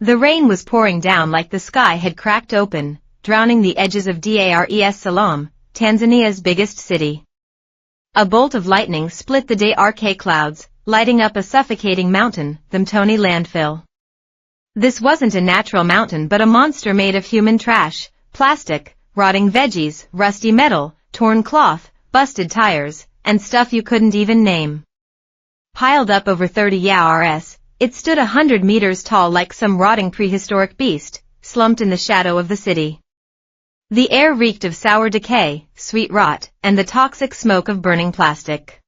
The rain was pouring down like the sky had cracked open, drowning the edges of Dar es Salaam, Tanzania's biggest city. A bolt of lightning split the Dar clouds, lighting up a suffocating mountain, the Mtoni landfill. This wasn't a natural mountain but a monster made of human trash, plastic, rotting veggies, rusty metal, torn cloth, busted tires, and stuff you couldn't even name. Piled up over 30 yards, it stood 100 meters tall like some rotting prehistoric beast, slumped in the shadow of the city. The air reeked of sour decay, sweet rot, and the toxic smoke of burning plastic.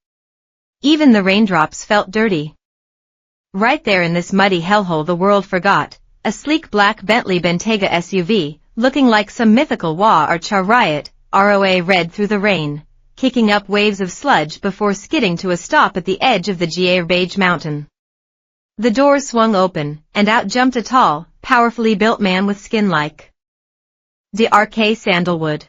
Even the raindrops felt dirty. Right there in this muddy hellhole the world forgot, a sleek black Bentley Bentayga SUV, looking like some mythical Wa or chariot, ROA read through the rain, kicking up waves of sludge before skidding to a stop at the edge of the Beige mountain. The doors swung open, and out jumped a tall, powerfully built man with skin like Dar sandalwood.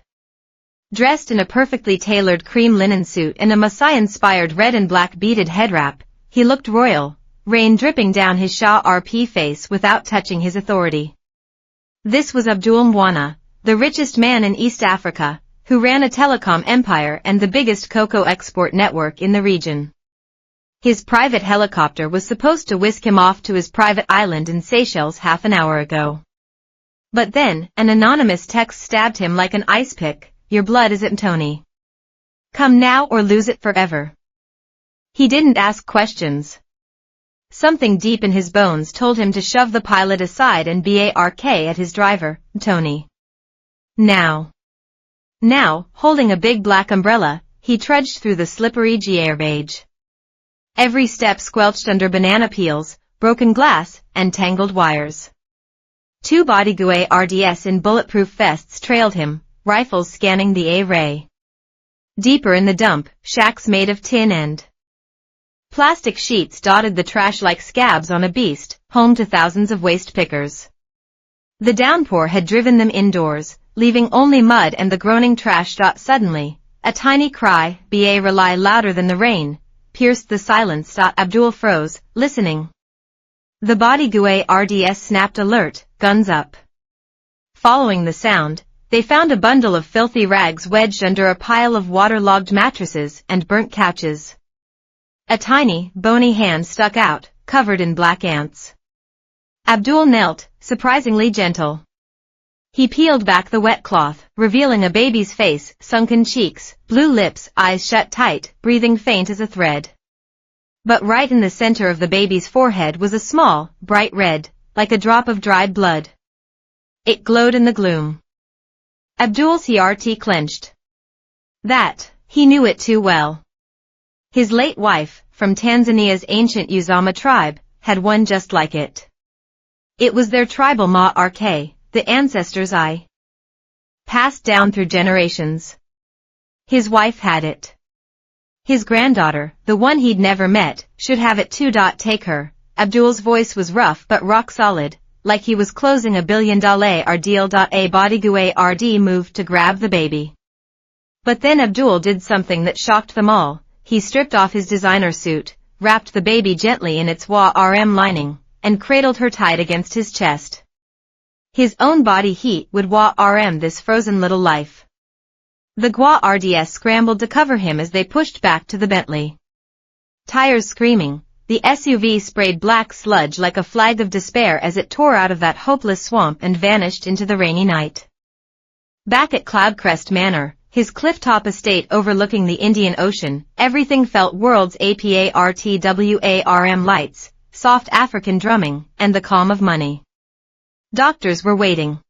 Dressed in a perfectly tailored cream linen suit and a Maasai-inspired red and black beaded head wrap, he looked royal, rain dripping down his Shah RP face without touching his authority. This was Abdul Mwana, the richest man in East Africa, who ran a telecom empire and the biggest cocoa export network in the region. His private helicopter was supposed to whisk him off to his private island in Seychelles half an hour ago. But then, an anonymous text stabbed him like an ice pick, "Your blood is at Mtoni. Come now or lose it forever." He didn't ask questions. Something deep in his bones told him to shove the pilot aside and bark at his driver, Mtoni. Now, holding a big black umbrella, he trudged through the slippery Beige. Every step squelched under banana peels, broken glass, and tangled wires. Two bodyguards in bulletproof vests trailed him, rifles scanning the area. Deeper in the dump, shacks made of tin and plastic sheets dotted the trash like scabs on a beast, home to thousands of waste pickers. The downpour had driven them indoors, leaving only mud and the groaning trash. Suddenly, a tiny cry, "Rely louder than the rain," pierced the silence. Abdul froze, listening. The bodyguards snapped alert, guns up. Following the sound, they found a bundle of filthy rags wedged under a pile of waterlogged mattresses and burnt couches. A tiny, bony hand stuck out, covered in black ants. Abdul knelt, surprisingly gentle. He peeled back the wet cloth, revealing a baby's face, sunken cheeks, blue lips, eyes shut tight, breathing faint as a thread. But right in the center of the baby's forehead was a small, bright red, like a drop of dried blood. It glowed in the gloom. Abdul's heart clenched. He knew it too well. His late wife, from Tanzania's ancient Uzama tribe, had one just like it. It was their tribal Ma-RK, the ancestors' eye. Passed down through generations. His wife had it. His granddaughter, the one he'd never met, should have it too. Take her. Abdul's voice was rough but rock solid, like he was closing $1 billion deal. A bodyguard moved to grab the baby. But then Abdul did something that shocked them all. He stripped off his designer suit, wrapped the baby gently in its warm lining, and cradled her tight against his chest. His own body heat would warm this frozen little life. The guards scrambled to cover him as they pushed back to the Bentley. Tires screaming, the SUV sprayed black sludge like a flag of despair as it tore out of that hopeless swamp and vanished into the rainy night. Back at Cloudcrest Manor, his clifftop estate overlooking the Indian Ocean, everything felt world's APARTWARM lights, soft African drumming, and the calm of money. Doctors were waiting.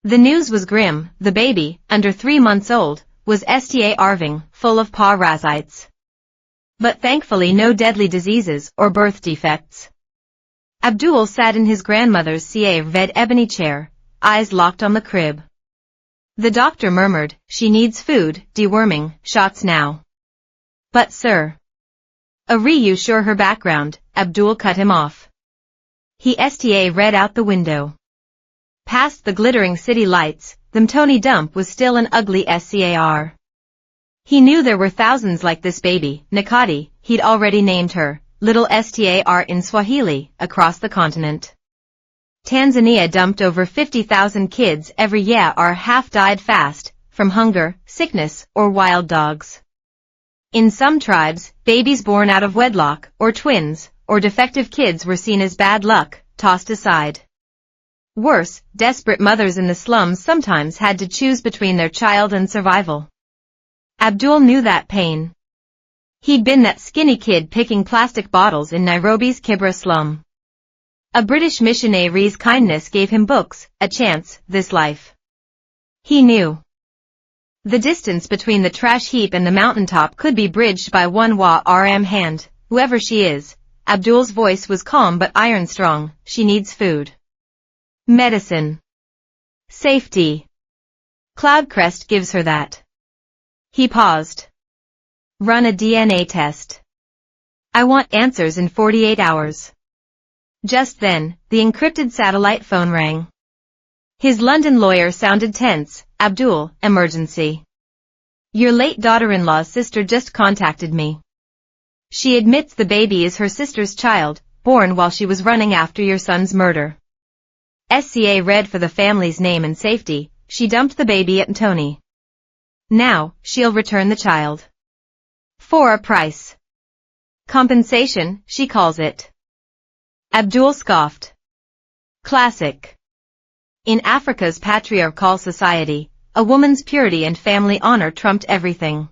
The news was grim. The baby, under 3 months old, was starving, full of parasites. But thankfully no deadly diseases or birth defects. Abdul sat in his grandmother's red ebony chair, eyes locked on the crib. The doctor murmured, "She needs food, deworming, shots now." "But sir." You sure her background," Abdul cut him off. He read out the window. Past the glittering city lights, the Mtoni dump was still an ugly scar. He knew there were thousands like this baby, Nakati, he'd already named her, little star in Swahili, across the continent. Tanzania dumped over 50,000 kids every year or half died fast, from hunger, sickness, or wild dogs. In some tribes, babies born out of wedlock, or twins, or defective kids were seen as bad luck, tossed aside. Worse, desperate mothers in the slums sometimes had to choose between their child and survival. Abdul knew that pain. He'd been that skinny kid picking plastic bottles in Nairobi's Kibra slum. A British missionary's kindness gave him books, a chance, this life. He knew. The distance between the trash heap and the mountaintop could be bridged by one RM hand, whoever she is. Abdul's voice was calm but iron-strong. She needs food. Medicine. Safety. Cloudcrest gives her that. He paused. Run a DNA test. I want answers in 48 hours. Just then, the encrypted satellite phone rang. His London lawyer sounded tense. Abdul, emergency. Your late daughter-in-law's sister just contacted me. She admits the baby is her sister's child, born while she was running after your son's murder. SCA read for the family's name and safety. She dumped the baby at Tony. Now, she'll return the child. For a price. Compensation, she calls it. Abdul scoffed. Classic. In Africa's patriarchal society, a woman's purity and family honor trumped everything.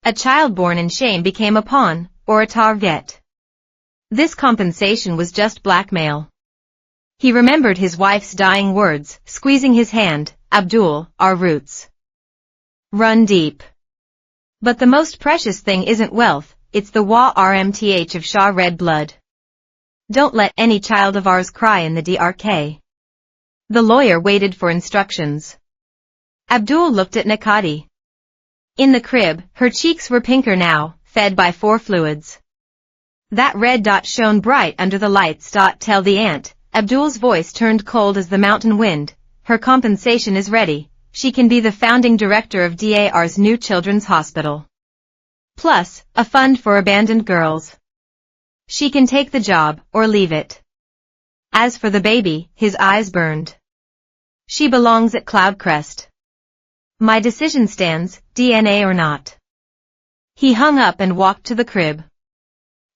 A child born in shame became a pawn, or a target. This compensation was just blackmail. He remembered his wife's dying words, squeezing his hand. Abdul, our roots run deep. But the most precious thing isn't wealth, it's the RMTH of Shah red blood. Don't let any child of ours cry in the DRK. The lawyer waited for instructions. Abdul looked at Nakati. In the crib, her cheeks were pinker now, fed by 4 fluids. That red dot shone bright under the lights. Tell the aunt. Abdul's voice turned cold as the mountain wind. Her compensation is ready. She can be the founding director of DAR's new children's hospital. Plus, a fund for abandoned girls. She can take the job, or leave it. As for the baby, his eyes burned. She belongs at Cloudcrest. My decision stands, DNA or not. He hung up and walked to the crib.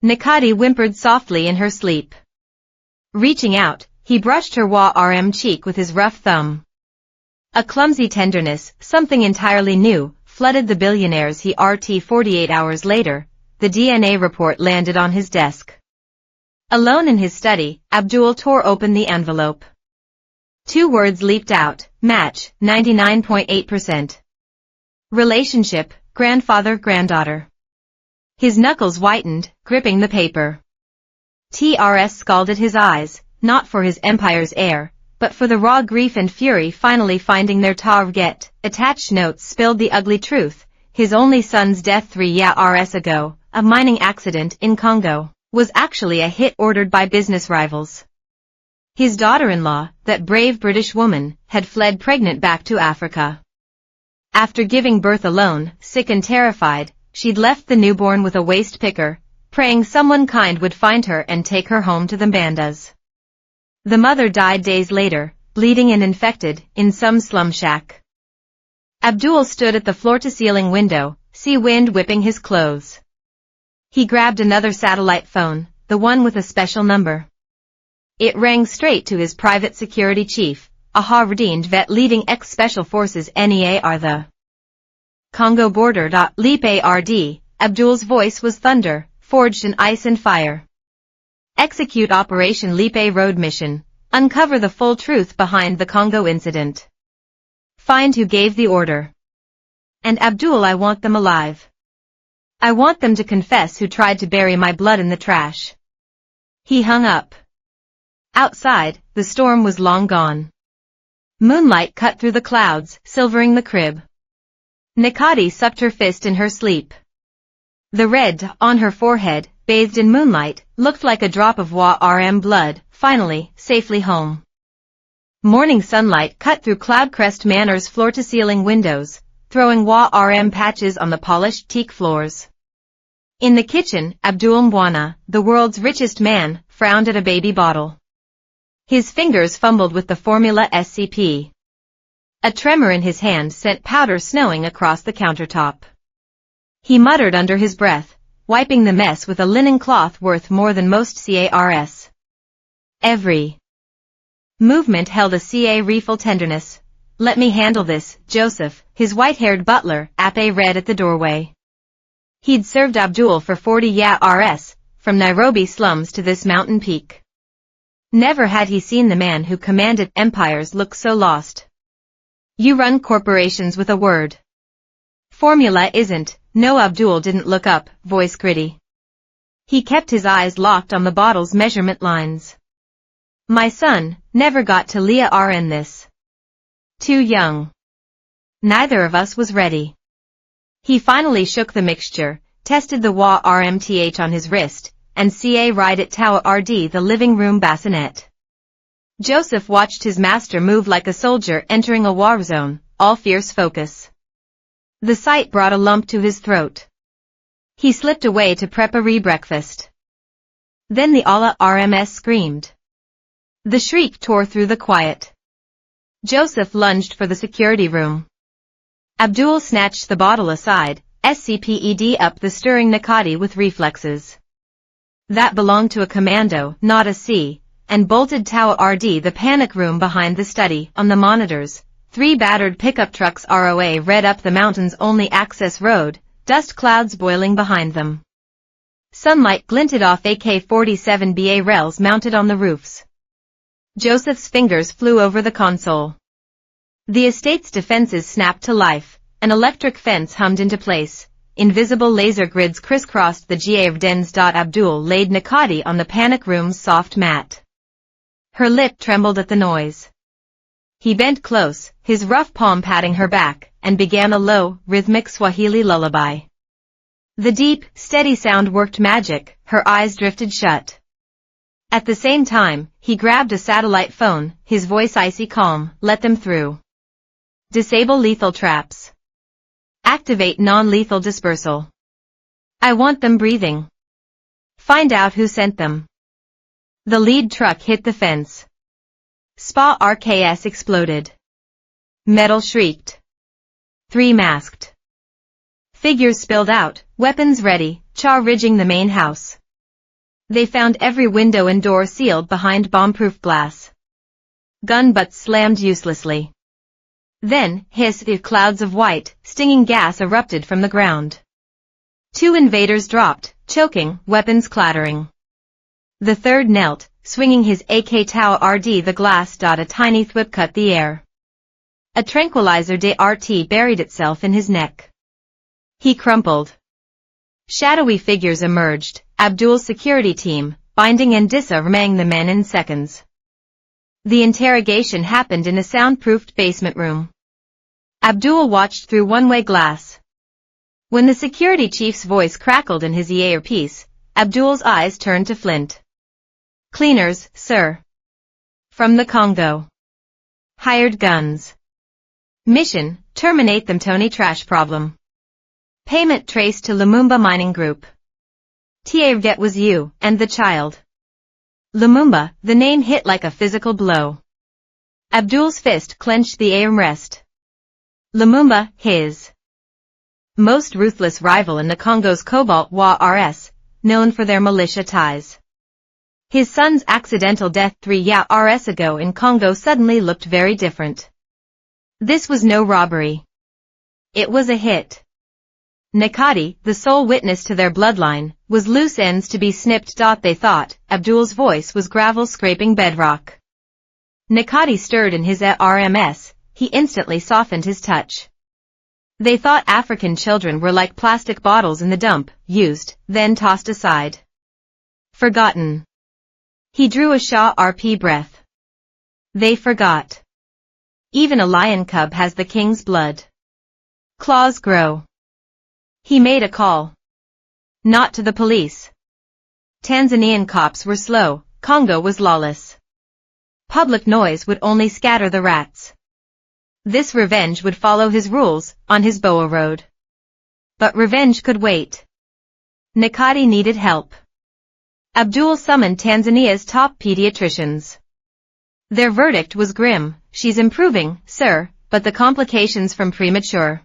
Nakati whimpered softly in her sleep. Reaching out, he brushed her RM cheek with his rough thumb. A clumsy tenderness, something entirely new, flooded the billionaire's heart. 48 hours later, the DNA report landed on his desk. Alone in his study, Abdul tore open the envelope. 2 words leaped out: match, 99.8%. Relationship, grandfather-granddaughter. His knuckles whitened, gripping the paper. TRS scalded his eyes, not for his empire's heir, but for the raw grief and fury finally finding their target. Attached notes spilled the ugly truth. His only son's death 3 years ago, a mining accident in Congo, was actually a hit ordered by business rivals. His daughter-in-law, that brave British woman, had fled pregnant back to Africa. After giving birth alone, sick and terrified, she'd left the newborn with a waste picker, praying someone kind would find her and take her home to the Bandas. The mother died days later, bleeding and infected, in some slum shack. Abdul stood at the floor-to-ceiling window, sea wind whipping his clothes. He grabbed another satellite phone, the one with a special number. It rang straight to his private security chief, a Harvard-trained vet leading ex-special forces NEAR the Congo border. Leap ARD, Abdul's voice was thunder, forged in ice and fire. Execute Operation Leap A road mission, uncover the full truth behind the Congo incident. Find who gave the order. And Abdul, I want them alive. I want them to confess who tried to bury my blood in the trash. He hung up. Outside, the storm was long gone. Moonlight cut through the clouds, silvering the crib. Nakati sucked her fist in her sleep. The red on her forehead, bathed in moonlight, looked like a drop of RM blood. Finally, safely home. Morning sunlight cut through Cloudcrest Manor's floor-to-ceiling windows, throwing RM patches on the polished teak floors. In the kitchen, Abdul Mbwana, the world's richest man, frowned at a baby bottle. His fingers fumbled with the formula SCP. A tremor in his hand sent powder snowing across the countertop. He muttered under his breath, wiping the mess with a linen cloth worth more than most CARS. Every movement held a CA refill tenderness. "Let me handle this, Joseph," his white-haired butler, Ape, read at the doorway. He'd served Abdul for 40 years, from Nairobi slums to this mountain peak. Never had he seen the man who commanded empires look so lost. "You run corporations with a word. Formula isn't." No, Abdul didn't look up, voice gritty. He kept his eyes locked on the bottle's measurement lines. "My son never got to Leah RN this. Too young. Neither of us was ready." He finally shook the mixture, tested the WA RMTH on his wrist, and CA right at Tower RD the living room bassinet. Joseph watched his master move like a soldier entering a war zone, all fierce focus. The sight brought a lump to his throat. He slipped away to prep a re-breakfast. Then the Allah RMS screamed. The shriek tore through the quiet. Joseph lunged for the security room. Abdul snatched the bottle aside, SCPED up the stirring Nakati with reflexes. That belonged to a commando, not a C, and bolted Tower RD the panic room behind the study. On the monitors, 3 battered pickup trucks ROA read up the mountain's only access road, dust clouds boiling behind them. Sunlight glinted off AK-47 BA rails mounted on the roofs. Joseph's fingers flew over the console. The estate's defenses snapped to life, an electric fence hummed into place, invisible laser grids crisscrossed the GA of dens. Abdul laid Nakati on the panic room's soft mat. Her lip trembled at the noise. He bent close, his rough palm patting her back, and began a low, rhythmic Swahili lullaby. The deep, steady sound worked magic, her eyes drifted shut. At the same time, he grabbed a satellite phone, his voice icy calm. "Let them through. Disable lethal traps. Activate non-lethal dispersal. I want them breathing. Find out who sent them." The lead truck hit the fence. SPA RKS exploded. Metal shrieked. 3 masked figures spilled out, weapons ready, charging the main house. They found every window and door sealed behind bomb-proof glass. Gun butts slammed uselessly. Then, clouds of white, stinging gas erupted from the ground. 2 invaders dropped, choking, weapons clattering. The third knelt, swinging his AK Tower RD the glass. A tiny thwip cut the air. A tranquilizer DRT buried itself in his neck. He crumpled. Shadowy figures emerged, Abdul's security team, binding and disarming the men in seconds. The interrogation happened in a soundproofed basement room. Abdul watched through one-way glass. When the security chief's voice crackled in his earpiece, Abdul's eyes turned to flint. "Cleaners, sir. From the Congo. Hired guns. Mission, terminate them Tony trash problem. Payment traced to Lumumba Mining Group. That was you, and the child." Lumumba, the name hit like a physical blow. Abdul's fist clenched the armrest. Lumumba, his most ruthless rival in the Congo's Cobalt Wa RS, known for their militia ties. His son's accidental death 3 years ago in Congo suddenly looked very different. This was no robbery. It was a hit. Nakati, the sole witness to their bloodline, was loose ends to be snipped. They thought. Abdul's voice was gravel scraping bedrock. Nakati stirred in his RMS, he instantly softened his touch. They thought African children were like plastic bottles in the dump, used, then tossed aside. Forgotten. He drew a Shah RP breath. They forgot. Even a lion cub has the king's blood. Claws grow. He made a call. Not to the police. Tanzanian cops were slow, Congo was lawless. Public noise would only scatter the rats. This revenge would follow his rules, on his Boa road. But revenge could wait. Nakati needed help. Abdul summoned Tanzania's top pediatricians. Their verdict was grim: she's improving, sir, but the complications from premature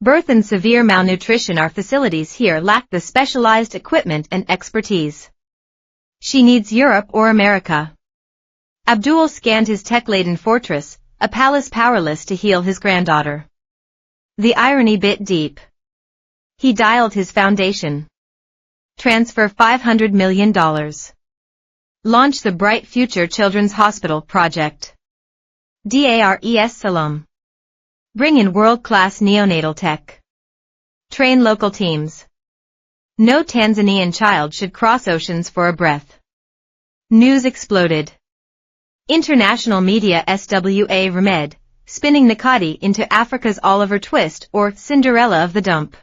birth and severe malnutrition, our facilities here lack the specialized equipment and expertise. She needs Europe or America. Abdul scanned his tech-laden fortress, a palace powerless to heal his granddaughter. The irony bit deep. He dialed his foundation. Transfer $500 million. Launch the Bright Future Children's Hospital project. DARES Salam. Bring in world-class neonatal tech. Train local teams. No Tanzanian child should cross oceans for a breath. News exploded. International media SWA Remed, spinning Nakati into Africa's Oliver Twist or Cinderella of the dump.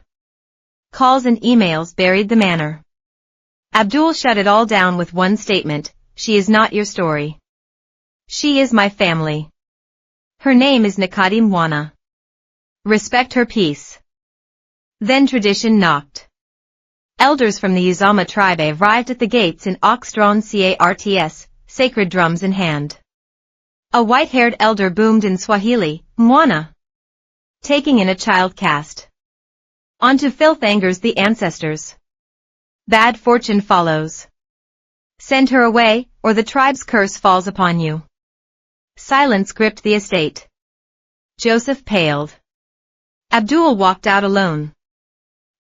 Calls and emails buried the manor. Abdul shut it all down with one statement: she is not your story. She is my family. Her name is Nakati Mwana. Respect her peace. Then tradition knocked. Elders from the Uzama tribe arrived at the gates in ox-drawn carts, sacred drums in hand. A white-haired elder boomed in Swahili, Mwana. Taking in a child cast. Onto filth angers the ancestors. Bad fortune follows. Send her away, or the tribe's curse falls upon you. Silence gripped the estate. Joseph paled. Abdul walked out alone.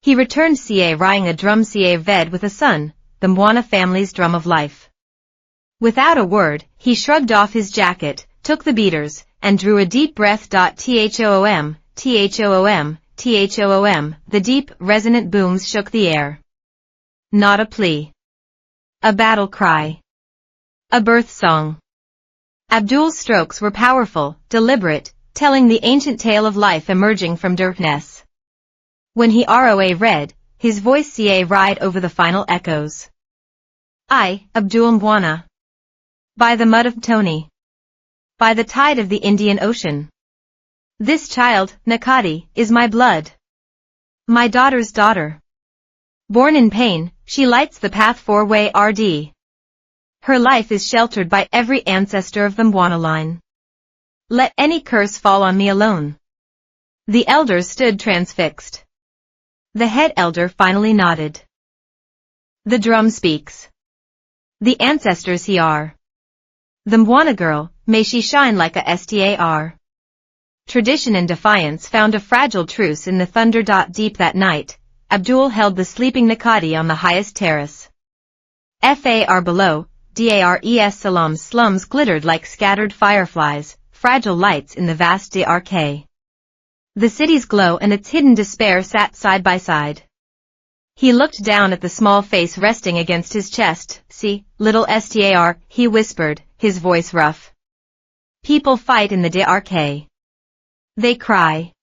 He returned carrying a drum ved with a son, the Mwana family's drum of life. Without a word, he shrugged off his jacket, took the beaters, and drew a deep breath. Thoom, thoom, thoom, the deep, resonant booms shook the air. Not a plea. A battle cry. A birth song. Abdul's strokes were powerful, deliberate, telling the ancient tale of life emerging from darkness. When he read, his voice ride over the final echoes. I, Abdul Mwana. By the mud of Tony. By the tide of the Indian Ocean. This child, Nakati, is my blood. My daughter's daughter. Born in pain, she lights the path for-way RD. Her life is sheltered by every ancestor of the Mwana line. Let any curse fall on me alone. The elders stood transfixed. The head elder finally nodded. The drum speaks. The ancestors he are. The Mwana girl, may she shine like a star. Tradition and defiance found a fragile truce in the thunder. Deep that night, Abdul held the sleeping Nakati on the highest terrace. Far below, DARES Salam's slums glittered like scattered fireflies, fragile lights in the vast DRK. The city's glow and its hidden despair sat side by side. He looked down at the small face resting against his chest. See, little star, he whispered, his voice rough. People fight in the DRK. They cry.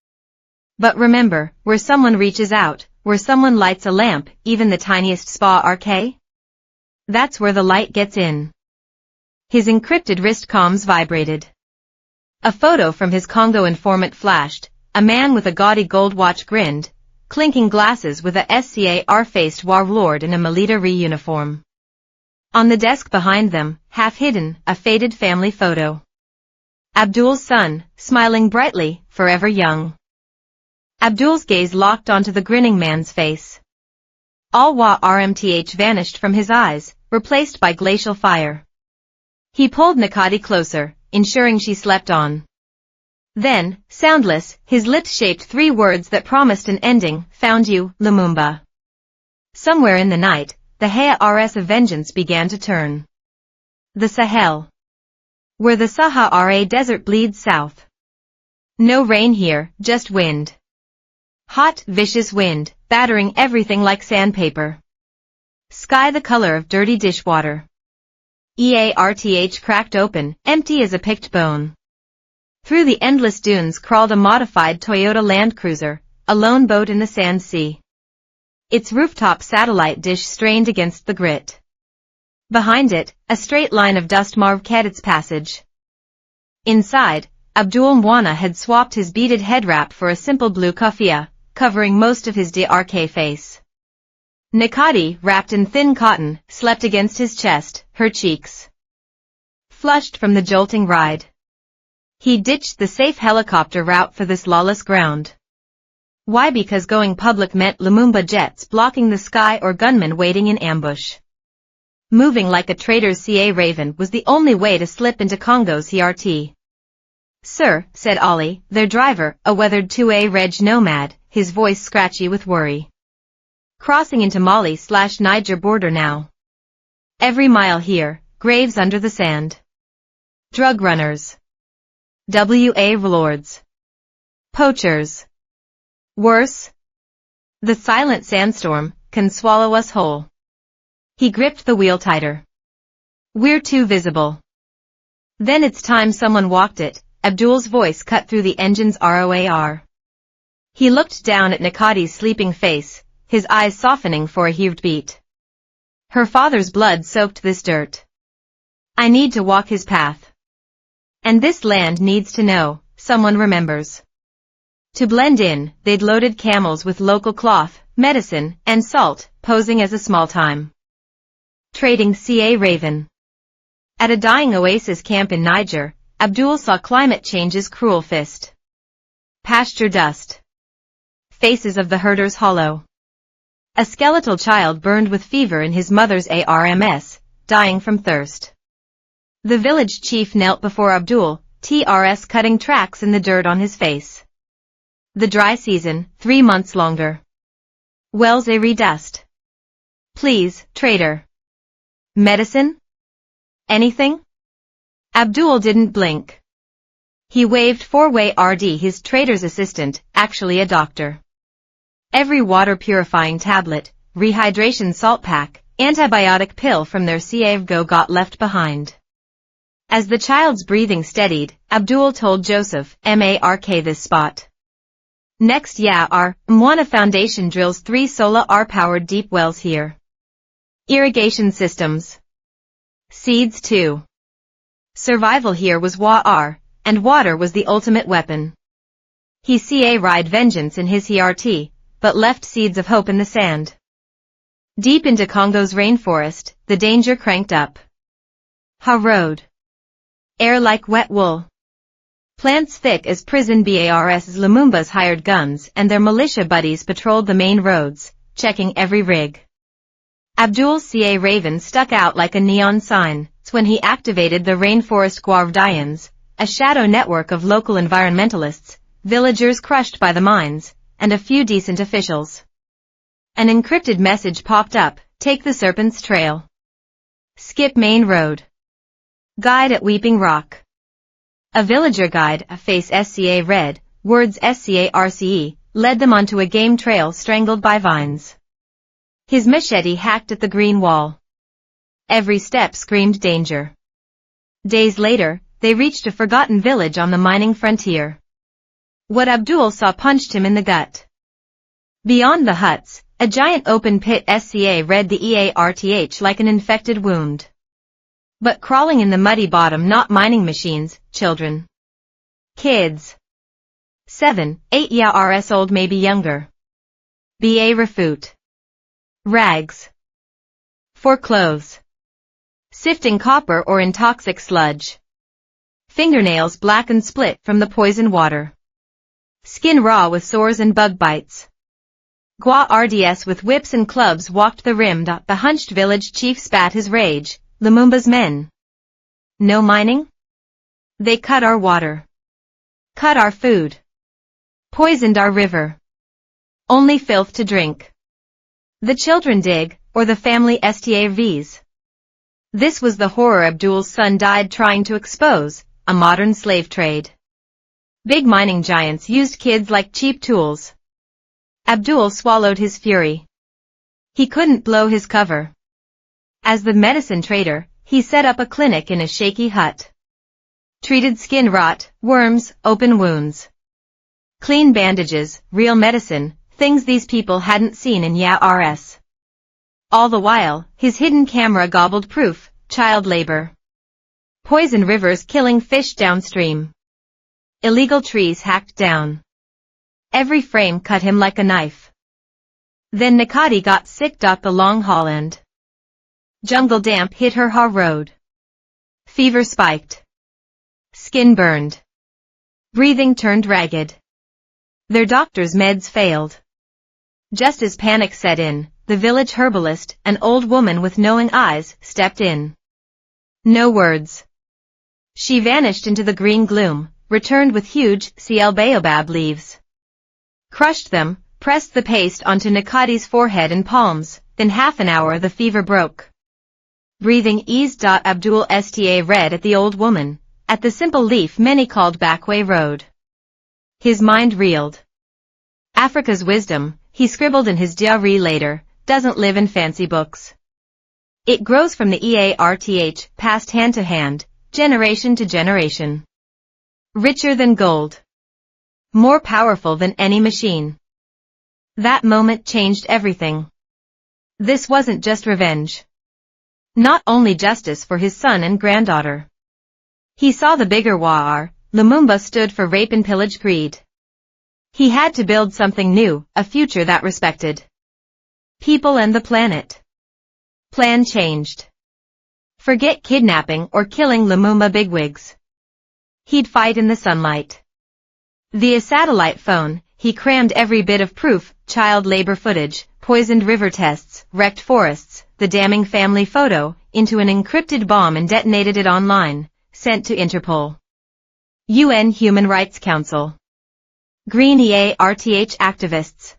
But remember, where someone reaches out, where someone lights a lamp, even the tiniest RK? That's where the light gets in. His encrypted wrist comms vibrated. A photo from his Congo informant flashed. A man with a gaudy gold watch grinned, clinking glasses with a SCAR-faced warlord in a military uniform. On the desk behind them, half hidden, a faded family photo. Abdul's son, smiling brightly, forever young. Abdul's gaze locked onto the grinning man's face. All RMTH vanished from his eyes, replaced by glacial fire. He pulled Nakati closer, ensuring she slept on. Then, soundless, his lips shaped three words that promised an ending: found you, Lumumba. Somewhere in the night, the Heartwarming of vengeance began to turn. The Sahel. Where the Sahara Desert bleeds south. No rain here, just wind. Hot, vicious wind, battering everything like sandpaper. Sky the color of dirty dishwater. EARTH cracked open, empty as a picked bone. Through the endless dunes crawled a modified Toyota Land Cruiser, a lone boat in the sand sea. Its rooftop satellite dish strained against the grit. Behind it, a straight line of dust marked its passage. Inside, Abdul Mwana had swapped his beaded head wrap for a simple blue kufia, covering most of his DRK face. Nakati, wrapped in thin cotton, slept against his chest, her cheeks flushed from the jolting ride. He ditched the safe helicopter route for this lawless ground. Why? Because going public meant Lumumba jets blocking the sky or gunmen waiting in ambush. Moving like a traitor's CA raven was the only way to slip into Congo's CRT. "Sir," said Ollie, their driver, a weathered 2A Reg nomad, his voice scratchy with worry. "Crossing into Mali/Niger border now. Every mile here, graves under the sand. Drug runners. WA lords. Poachers. Worse. The silent sandstorm can swallow us whole." He gripped the wheel tighter. "We're too visible." "Then it's time someone walked it," Abdul's voice cut through the engine's roar. He looked down at Nakati's sleeping face, his eyes softening for a heartbeat. "Her father's blood soaked this dirt. I need to walk his path. And this land needs to know, someone remembers." To blend in, they'd loaded camels with local cloth, medicine, and salt, posing as a small-time trading CA raven. At a dying oasis camp in Niger, Abdul saw climate change's cruel fist. Pasture dust. Faces of the herders hollow. A skeletal child burned with fever in his mother's arms, dying from thirst. The village chief knelt before Abdul, TRS cutting tracks in the dirt on his face. The dry season, 3 months longer. Wells dust. "Please, trader. Medicine? Anything?" Abdul didn't blink. He waved 4-way RD, his trader's assistant, actually a doctor. Every water-purifying tablet, rehydration salt pack, antibiotic pill from their CAVGO got left behind. As the child's breathing steadied, Abdul told Joseph, "Mark this spot. Next our Mwana Foundation drills 3 solar-powered deep wells here. Irrigation systems. Seeds too. Survival here was and water was the ultimate weapon." He ride vengeance in his HRT, but left seeds of hope in the sand. Deep into Congo's rainforest, the danger cranked up. Road. Air like wet wool. Plants thick as prison bars. Lumumba's hired guns and their militia buddies patrolled the main roads, checking every rig. Abdul's CA Raven stuck out like a neon sign when he activated the Rainforest Guardians, a shadow network of local environmentalists, villagers crushed by the mines, and a few decent officials. An encrypted message popped up, "Take the Serpent's Trail. Skip main road. Guide at Weeping Rock." A villager guide, a face SCA red, words SCARCE, led them onto a game trail strangled by vines. His machete hacked at the green wall. Every step screamed danger. Days later, they reached a forgotten village on the mining frontier. What Abdul saw punched him in the gut. Beyond the huts, a giant open pit SCA read the EARTH like an infected wound. But crawling in the muddy bottom, not mining machines, children. Kids. 7, 8 years old, maybe younger. BA refute. Rags. For clothes. Sifting copper or in toxic sludge. Fingernails black and split from the poison water. Skin raw with sores and bug bites. Gua RDS with whips and clubs walked the rim. The hunched village chief spat his rage. Lumumba's men. No mining? They cut our water. Cut our food. Poisoned our river. Only filth to drink. The children dig, or the family STAVs. This was the horror Abdul's son died trying to expose, a modern slave trade. Big mining giants used kids like cheap tools. Abdul swallowed his fury. He couldn't blow his cover. As the medicine trader, he set up a clinic in a shaky hut. Treated skin rot, worms, open wounds. Clean bandages, real medicine, things these people hadn't seen in years. All the while, his hidden camera gobbled proof, child labor. Poison rivers killing fish downstream. Illegal trees hacked down. Every frame cut him like a knife. Then Nakati got sick. The long haul and jungle damp hit her road. Fever spiked. Skin burned. Breathing turned ragged. Their doctor's meds failed. Just as panic set in, the village herbalist, an old woman with knowing eyes, stepped in. No words. She vanished into the green gloom, returned with huge, CL baobab leaves. Crushed them, pressed the paste onto Nakati's forehead and palms, in half an hour the fever broke. Breathing eased. Abdul Sta read at the old woman, at the simple leaf many called Backway Road. His mind reeled. Africa's wisdom, he scribbled in his diary later, doesn't live in fancy books. It grows from the earth, passed hand to hand, generation to generation. Richer than gold. More powerful than any machine. That moment changed everything. This wasn't just revenge. Not only justice for his son and granddaughter. He saw the bigger war. Lumumba stood for rape and pillage greed. He had to build something new, a future that respected people and the planet. Plan changed. Forget kidnapping or killing Lumumba bigwigs. He'd fight in the sunlight. Via satellite phone, he crammed every bit of proof, child labor footage, poisoned river tests, wrecked forests, the damning family photo, into an encrypted bomb and detonated it online, sent to Interpol. UN Human Rights Council. Green EARTH activists.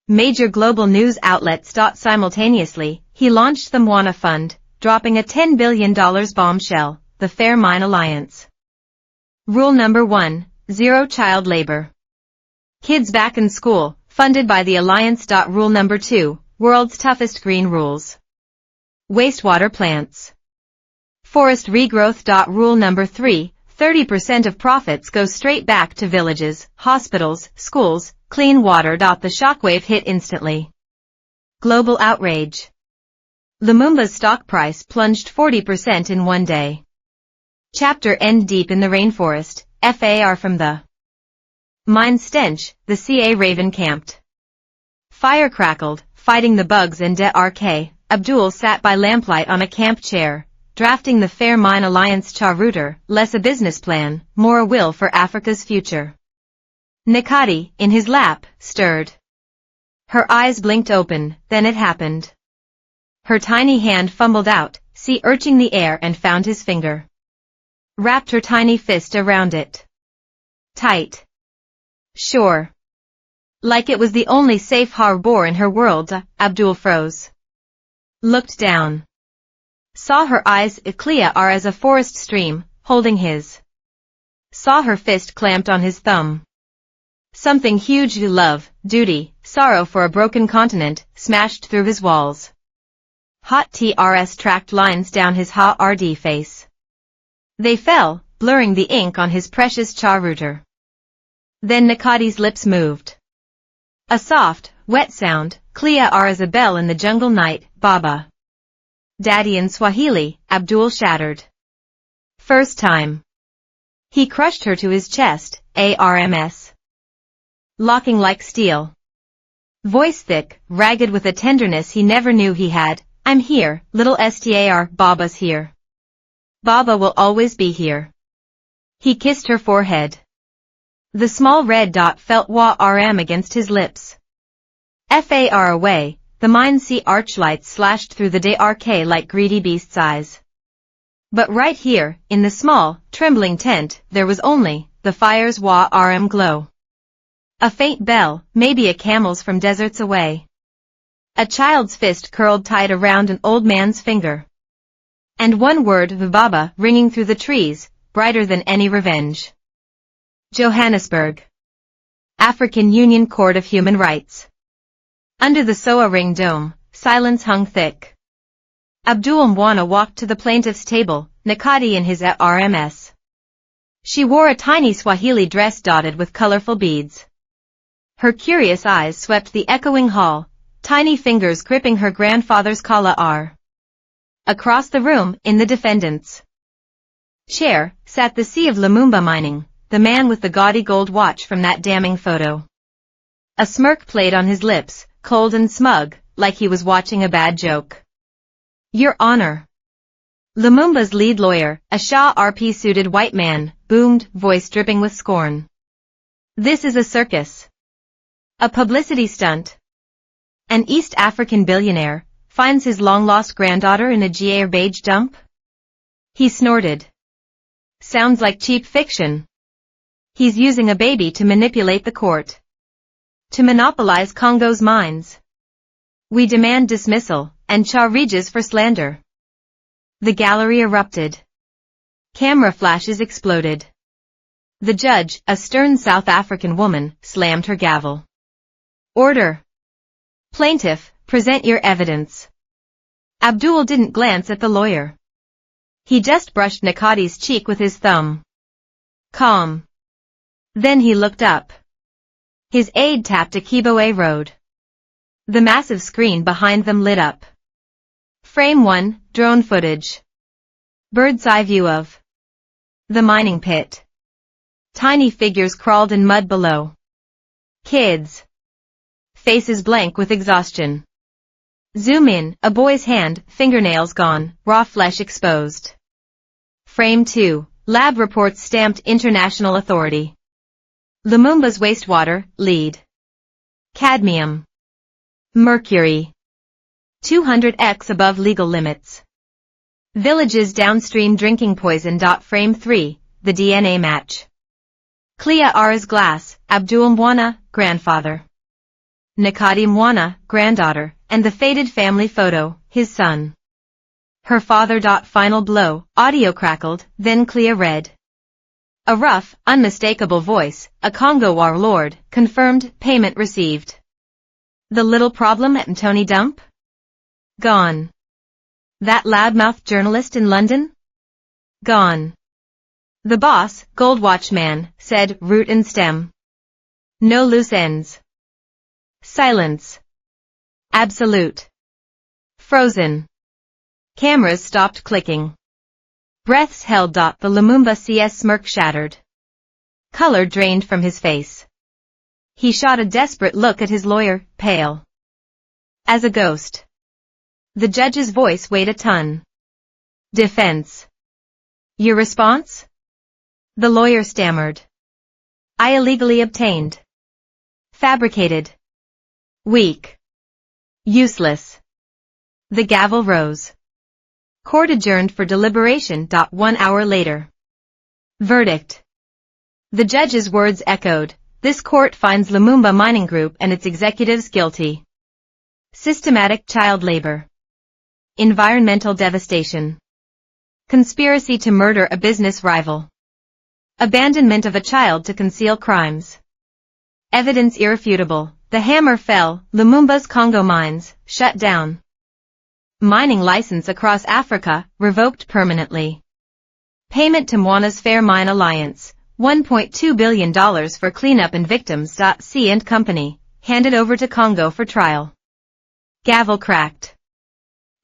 Major global news outlets. Simultaneously, he launched the Mwana Fund, dropping a $10 billion bombshell, the Fair Mine Alliance. Rule number 1, zero child labor. Kids back in school, funded by the Alliance. Rule number 2, world's toughest green rules. Wastewater plants. Forest regrowth. Rule number 3, 30% of profits go straight back to villages, hospitals, schools, clean water. The shockwave hit instantly. Global outrage. Lumumba's stock price plunged 40% in one day. Chapter end. Deep in the rainforest, far from the mine stench, the Ca raven camped. Fire crackled, fighting the bugs and Dr. Abdul sat by lamplight on a camp chair, drafting the Fair Mine Alliance charter, less a business plan, more a will for Africa's future. Nakati, in his lap, stirred. Her eyes blinked open, then it happened. Her tiny hand fumbled out, sea urching the air and found his finger. Wrapped her tiny fist around it. Tight. Sure. Like it was the only safe harbor in her world. Abdul froze. Looked down. Saw her eyes clear as a forest stream, holding his. Saw her fist clamped on his thumb. Something huge, love, duty, sorrow for a broken continent, smashed through his walls. Hot TRS tracked lines down his hard face. They fell, blurring the ink on his precious charter. Then Nakati's lips moved. A soft, wet sound, clear as a bell in the jungle night, Baba. Daddy in Swahili, Abdul shattered. First time. He crushed her to his chest, ARMS. Locking like steel. Voice thick, ragged with a tenderness he never knew he had. I'm here, little Star, Baba's here. Baba will always be here. He kissed her forehead. The small red dot felt warm against his lips. Far away, the mine sea archlights slashed through the dark like greedy beasts' eyes. But right here, in the small, trembling tent, there was only the fire's warm glow. A faint bell, maybe a camel's from deserts away. A child's fist curled tight around an old man's finger. And one word, Baba, ringing through the trees, brighter than any revenge. Johannesburg. African Union Court of Human Rights. Under the Soa Ring dome, silence hung thick. Abdul Mwana walked to the plaintiff's table, Nakati in his RMS. She wore a tiny Swahili dress dotted with colorful beads. Her curious eyes swept the echoing hall, tiny fingers gripping her grandfather's collar. Across the room, in the defendant's chair, sat the Sea of Lumumba Mining, the man with the gaudy gold watch from that damning photo. A smirk played on his lips, cold and smug, like he was watching a bad joke. Your Honor. Lumumba's lead lawyer, a Shah RP-suited white man, boomed, voice dripping with scorn. This is a circus. A publicity stunt. An East African billionaire finds his long-lost granddaughter in a garbage dump? He snorted. Sounds like cheap fiction. He's using a baby to manipulate the court. To monopolize Congo's minds. We demand dismissal and charges for slander. The gallery erupted. Camera flashes exploded. The judge, a stern South African woman, slammed her gavel. Order. Plaintiff, present your evidence. Abdul didn't glance at the lawyer. He just brushed Nakadi's cheek with his thumb. Calm. Then he looked up. His aide tapped a Kiboe road. The massive screen behind them lit up. Frame 1, drone footage. Bird's eye view of the mining pit. Tiny figures crawled in mud below. Kids. Faces blank with exhaustion. Zoom in, a boy's hand, fingernails gone, raw flesh exposed. Frame 2, lab reports stamped international authority. Lumumba's wastewater, lead. Cadmium. Mercury. 200x above legal limits. Villages downstream drinking poison. Frame 3, the DNA match. Clea Ara's glass, Abdul Mwana, grandfather. Nakadi Mwana, granddaughter, and the faded family photo, his son. Her father. Final blow, audio crackled, then Clea read. A rough, unmistakable voice, a Congo warlord, confirmed, payment received. The little problem at Mtoni dump? Gone. That loudmouth journalist in London? Gone. The boss, gold watch man, said, root and stem. No loose ends. Silence. Absolute. Frozen. Cameras stopped clicking. Breaths held. The Lumumba CS smirk shattered. Color drained from his face. He shot a desperate look at his lawyer, pale as a ghost. The judge's voice weighed a ton. Defense. Your response? The lawyer stammered. I illegally obtained. Fabricated. Weak. Useless. The gavel rose. Court adjourned for deliberation. 1 hour later. Verdict. The judge's words echoed. This court finds Lumumba Mining Group and its executives guilty. Systematic child labor. Environmental devastation. Conspiracy to murder a business rival. Abandonment of a child to conceal crimes. Evidence irrefutable. The hammer fell. Lumumba's Congo mines, shut down. Mining license across Africa, revoked permanently. Payment to Mwana's Fair Mine Alliance, $1.2 billion for cleanup and victims. C and Company, handed over to Congo for trial. Gavel cracked.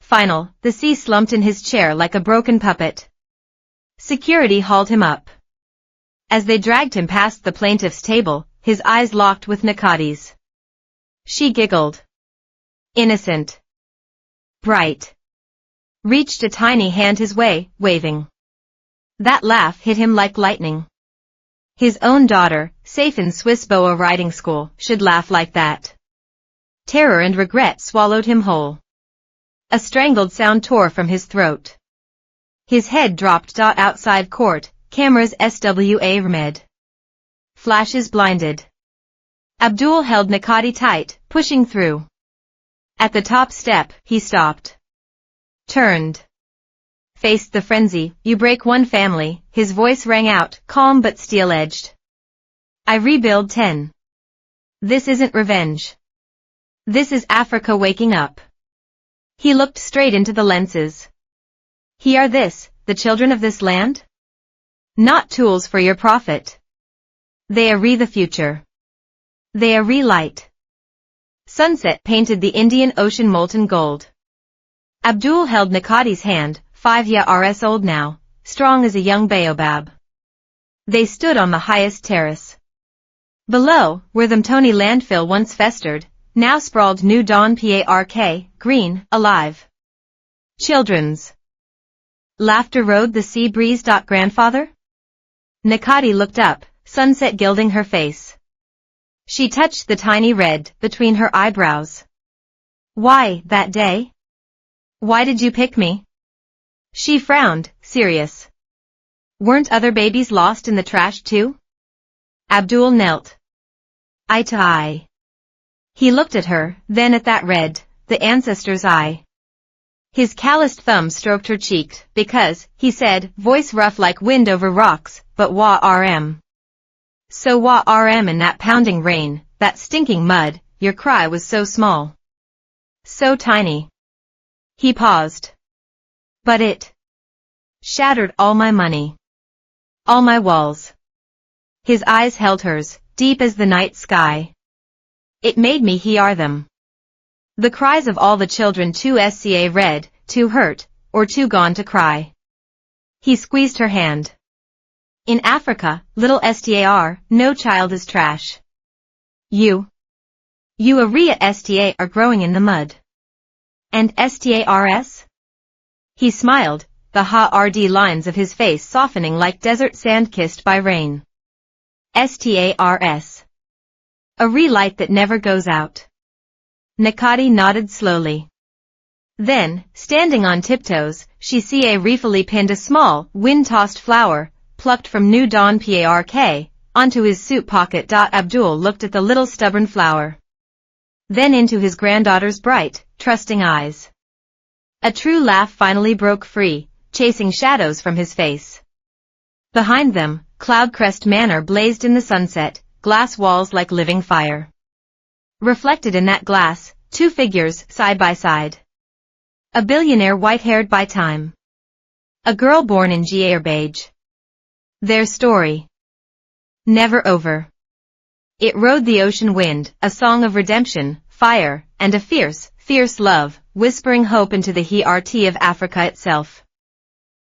Final, the C slumped in his chair like a broken puppet. Security hauled him up. As they dragged him past the plaintiff's table, his eyes locked with Nakadi's. She giggled. Innocent. Bright. Reached a tiny hand his way, waving. That laugh hit him like lightning. His own daughter, safe in Swiss boa riding school, should laugh like that. Terror and regret swallowed him whole. A strangled sound tore from his throat. His head dropped. Outside court, cameras SWA remed. Flashes blinded. Abdul held Nakadi tight, pushing through. At the top step, he stopped. Turned. Faced the frenzy. You break one family, his voice rang out, calm but steel-edged. I rebuild 10. This isn't revenge. This is Africa waking up. He looked straight into the lenses. He are this, the children of this land? Not tools for your profit. They are the future. They are light. Sunset painted the Indian Ocean molten gold. Abdul held Nakadi's hand, 5 years old now, strong as a young baobab. They stood on the highest terrace. Below, where the Mtoni landfill once festered, now sprawled New Dawn Park, green, alive. Children's Laughter rode the sea breeze. Grandfather? Nakati looked up, sunset gilding her face. She touched the tiny red between her eyebrows. Why, that day? Why did you pick me? She frowned, serious. Weren't other babies lost in the trash too? Abdul knelt. Eye to eye. He looked at her, then at that red, the ancestor's eye. His calloused thumb stroked her cheek, because, he said, voice rough like wind over rocks, but rm. So rm in that pounding rain, that stinking mud, your cry was so small. So tiny. He paused. But it shattered all my money. All my walls. His eyes held hers, deep as the night sky. It made me hear them. The cries of all the children too sca red, too hurt, or too gone to cry. He squeezed her hand. In Africa, little star, no child is trash. You Aria sta are growing in the mud. And stars? He smiled, the ha-rd lines of his face softening like desert sand kissed by rain. Stars. A relight that never goes out. Nakati nodded slowly. Then, standing on tiptoes, she reefily pinned a small, wind-tossed flower, plucked from new dawn park, onto his suit pocket. Abdul looked at the little stubborn flower. Then into his granddaughter's bright, trusting eyes. A true laugh finally broke free, chasing shadows from his face. Behind them, Cloudcrest Manor blazed in the sunset, glass walls like living fire. Reflected in that glass, two figures, side by side. A billionaire white-haired by time. A girl born in garbage. Their story. Never over. It rode the ocean wind, a song of redemption, fire, and a fierce, fierce love, whispering hope into the heart of Africa itself.